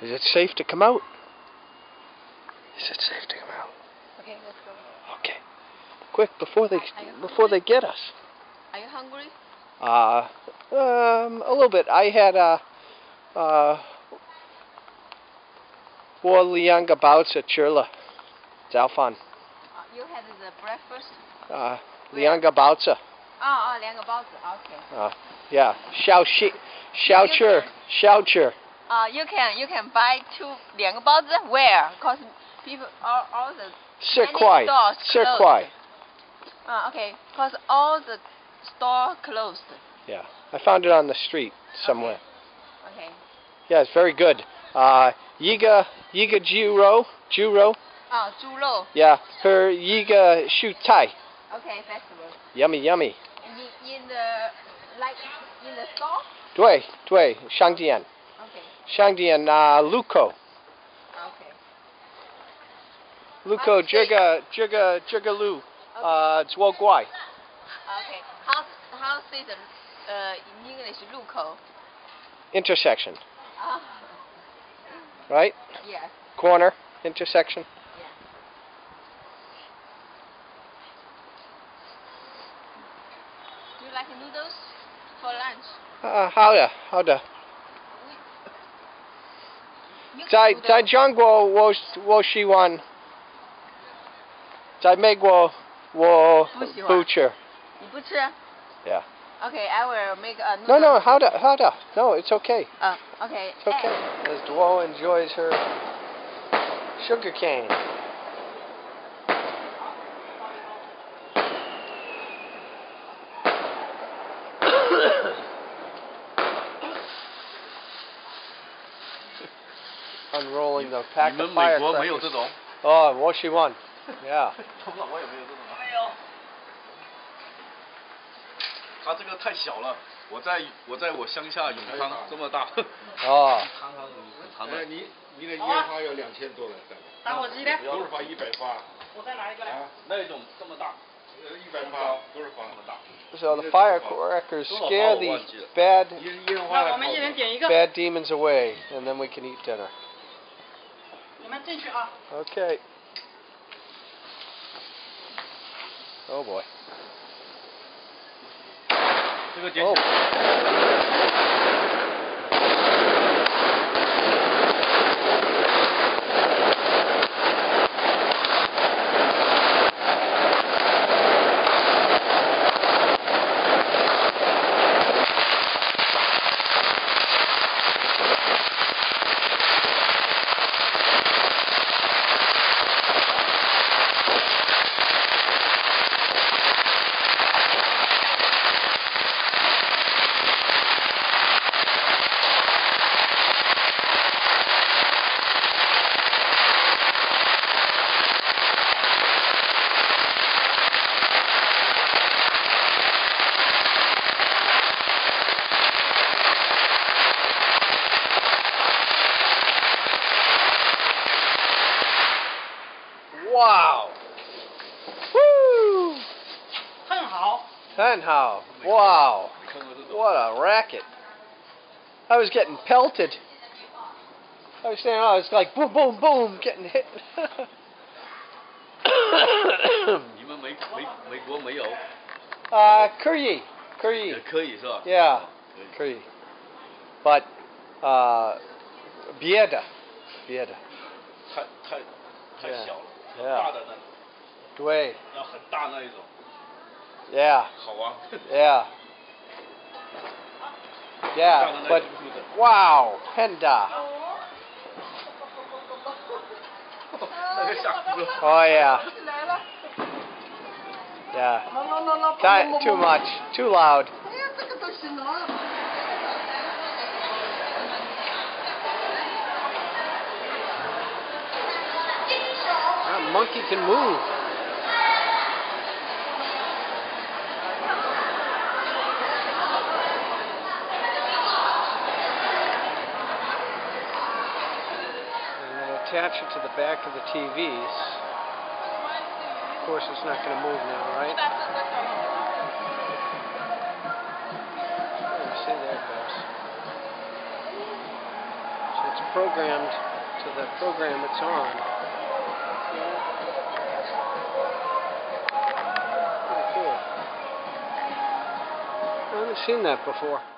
Is it safe to come out? Is it safe to come out? Okay, let's go. Okay. Quick, before they get us. Are you hungry? A little bit. I had我2个包子吃了，早饭。You had the breakfast? 2个包子。2个包子 ，OK. Yeah, 小吃。You can buy 2个包子 where? Cause people all the 4块。4块。Okay. Cause all the store closed. Yeah, I found it on the street somewhere. Okay. Yeah, it's very good. 一个猪肉。猪肉。Yeah, 和一个蔬菜。Okay, vegetables. Yummy, yummy. In the store? 对，商店。Okay. 商店路口。Okay. 路口这个路左拐。Okay. How say the in English 路口? Intersection. Right? Yes. Corner, intersection. Yeah. Do you like noodles for lunch? 好的。在中国我喜欢，在美国我不吃。你不吃？ Yeah. Okay, I will make a noodle. No, 好的。No, it's okay. Okay. It's okay. As Dawei enjoys her sugar cane. Unrolling the pack of firecrackers. 你们美国没有这种？我喜欢。Yeah. 我也没有这种。没有。它这个太小了，我在我乡下永康这么大。长的。你的烟花有2000多个。打火机呢？都是发100发。我再拿一个来。那种这么大，100发都是发那么大。So the firecrackers scare the bad demons away, and then we can eat dinner. 你们进去啊。Okay. Oh boy. 这个捡起来。Wow! Woo! 很好。 Wow! What a racket! I was getting pelted. I was standing on, I was like boom, boom, boom, getting hit. 你们美国没有？可以是吧 Yeah, 可以 But 别的。太小了， Yeah. 大的那种。对。要很大那一种。Yeah. 好玩。Yeah, but wow, 很大。那个吓死了。Oh yeah. Yeah. Too much, too loud. That monkey can move. Attach it to the back of the TVs. Of course, it's not going to move now, right? Oh, see, there it goes. So it's programmed to the program it's on. Pretty cool. I haven't seen that before.